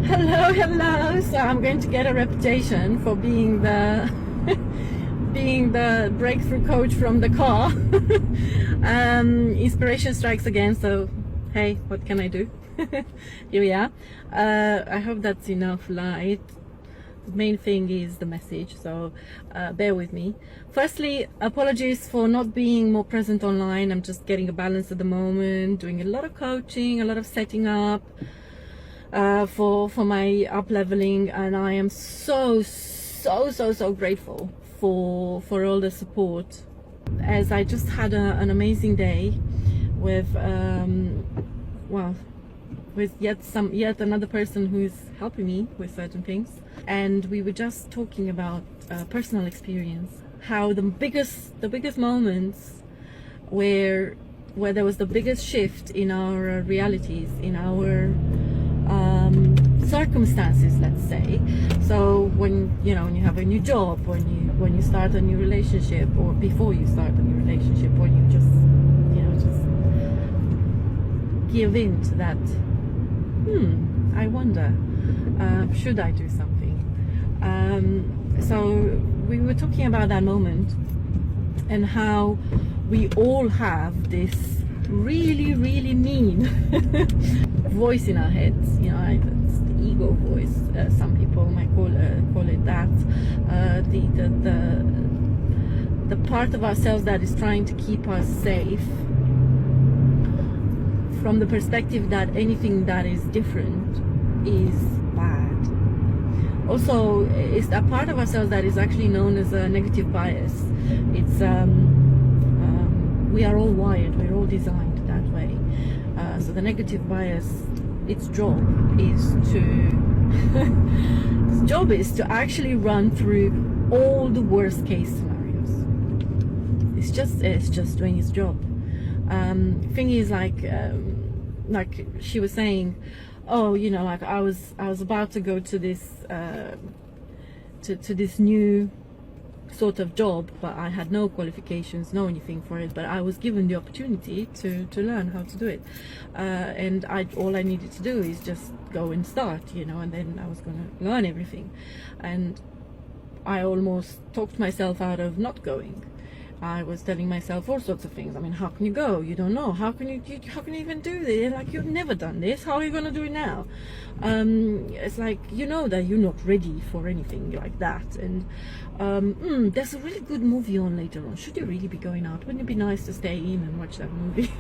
Hello. So I'm going to get a reputation for being the being the breakthrough coach from the car. Inspiration strikes again. So hey, what can I do? Here we are. I hope that's enough light. The main thing is the message, so bear with me. Firstly, apologies for not being more present online. I'm just getting a balance at the moment, doing a lot of coaching, a lot of setting up for my up leveling, and I am so grateful for all the support, as I just had an amazing day with with yet another person who's helping me with certain things, and we were just talking about personal experience, how the biggest moments where there was the biggest shift in our realities, in our circumstances, let's say. So when you have a new job, when you start a new relationship, or before you start a new relationship, or you just give in to that, I wonder, should I do something? So we were talking about that moment, and how we all have this really mean voice in our heads. It's the ego voice. Some people might call it that. The part of ourselves that is trying to keep us safe, from the perspective that anything that is different is bad. Also, it's a part of ourselves that is actually known as a negative bias. It's we are all wired, we're all designed that way. So the negative bias, its job is to actually run through all the worst case scenarios. It's just doing its job. Thing is, like she was saying, like I was about to go to this to this new sort of job, but I had no qualifications, no anything for it, but I was given the opportunity to learn how to do it, and all I needed to do is just go and start, and then I was going to learn everything. And I almost talked myself out of not going. I was telling myself all sorts of things. I mean, how can you go? You don't know. How can you even do this? Like, you've never done this. How are you going to do it now? It's like, that you're not ready for anything like that. And there's a really good movie on later on. Should you really be going out? Wouldn't it be nice to stay in and watch that movie?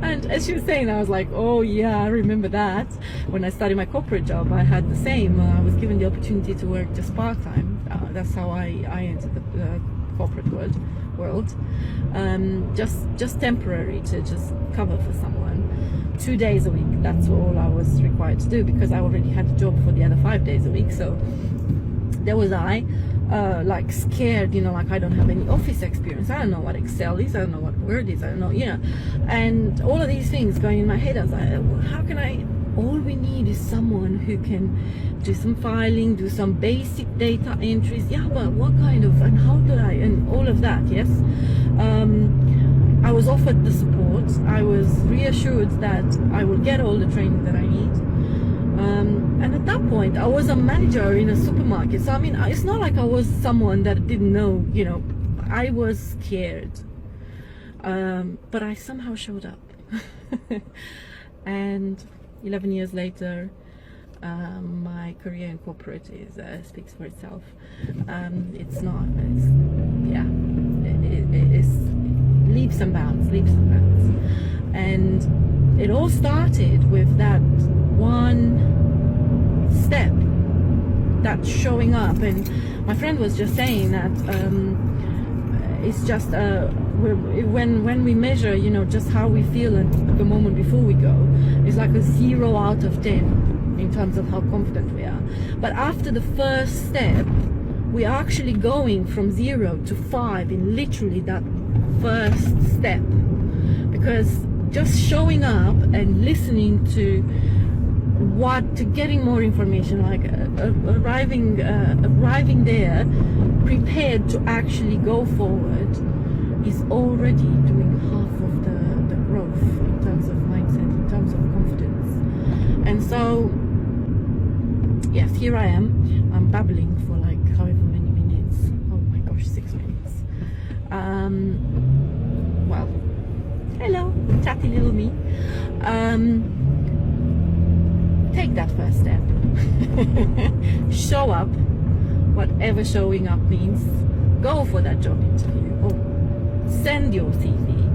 And as she was saying, I was like, oh yeah, I remember that. When I started my corporate job, I had the same. I was given the opportunity to work just part-time. That's how I entered the corporate world, just temporary, to just cover for someone 2 days a week. That's all I was required to do, because I already had a job for the other 5 days a week. So there was I, like scared, like I don't have any office experience. I don't know what Excel is. I don't know what Word is. I don't know, and all of these things going in my head. I was like, how can I? All we need is someone who can do some filing, do some basic data entries. Yeah, but what kind of, and how do I, and all of that, yes. I was offered the support. I was reassured that I will get all the training that I need. And at that point, I was a manager in a supermarket. So, I mean, it's not like I was someone that didn't know, I was scared. But I somehow showed up. And 11 years later, my career in corporate speaks for itself. It's leaps and bounds. And it all started with that one step, that showing up. And my friend was just saying that it's just when we measure, just how we feel at the moment before we go, it's like a 0 out of 10 in terms of how confident we are. But after the first step, we're actually going from 0 to 5 in literally that first step, because just showing up and listening to getting more information, like arriving there prepared to actually go forward, is already doing half of the growth in terms of mindset, in terms of confidence. And so here I am. I'm babbling for like however many minutes. Oh my gosh, 6 minutes. Well, hello, chatty little me. Take that first step. Show up, whatever showing up means. Go for that job interview, or send your CV.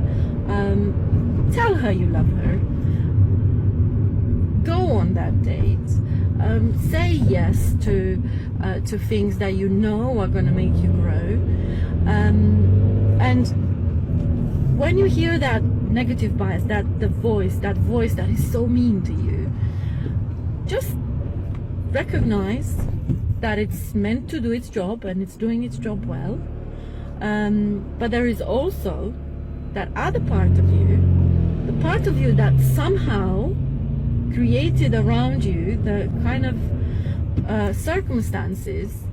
Tell her you love her. Go on that date. Say yes to things that you know are going to make you grow. And when you hear that negative bias, that voice that is so mean to you, just recognize that it's meant to do its job and it's doing its job well. But there is also that other part of you, the part of you that somehow created around you the kind of circumstances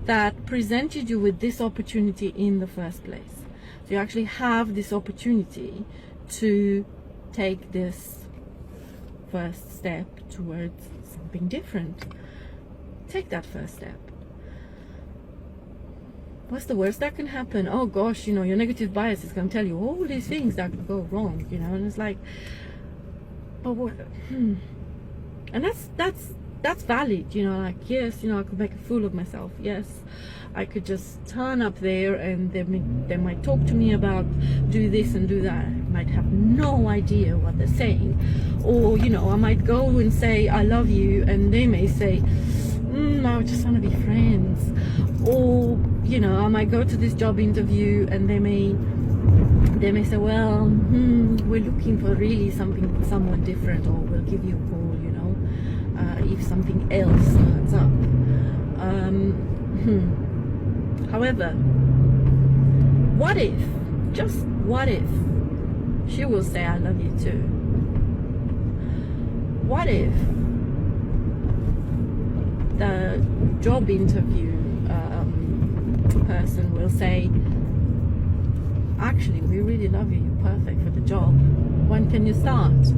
that presented you with this opportunity in the first place. So you actually have this opportunity to take this first step towards something different. Take that first step. What's the worst that can happen? Oh gosh, you know, your negative bias is going to tell you all these things that could go wrong, you know, and it's like, but what? And that's valid, you know, like, yes, you know, I could make a fool of myself. Yes, I could just turn up there and they might talk to me about do this and do that. I might have no idea what they're saying. Or, you know, I might go and say, I love you, and they may say, I just want to be friends. Or, you know, I might go to this job interview and they may say, well, we're looking for really somewhat different, or we'll give you a call, you know, if something else turns up. However, what if, just what if, she will say, I love you too? What if the job interview person will say, actually, we really love you, you're perfect for the job, when can you start?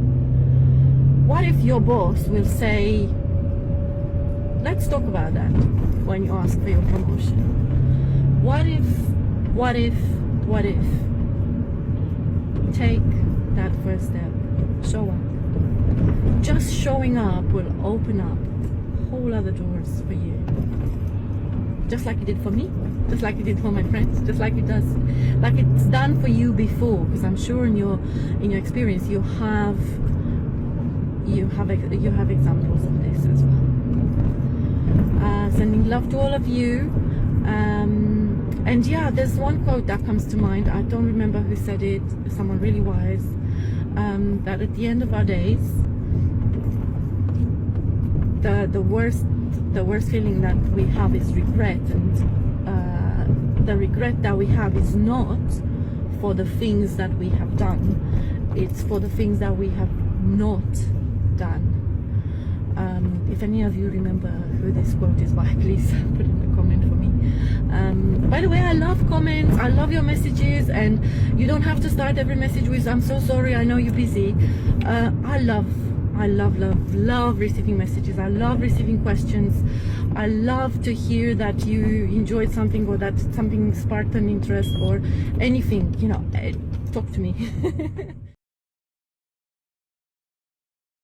What if your boss will say, let's talk about that when you ask for your promotion? What if take that first step, show up. Just showing up will open up whole other doors for you, just like it did for me, just like it did for my friends, just like it's done for you before, because I'm sure in your experience you have examples of this as well. Sending love to all of you, and yeah, there's one quote that comes to mind. I don't remember who said it, someone really wise, that at the end of our days, the worst feeling that we have is regret, and the regret that we have is not for the things that we have done, it's for the things that we have not done. If any of you remember who this quote is by, please put in the comment for me. By the way, I love comments, I love your messages, and you don't have to start every message with I'm so sorry, I know you're busy. I love receiving messages. I love receiving questions. I love to hear that you enjoyed something, or that something sparked an interest, or anything, you know, talk to me.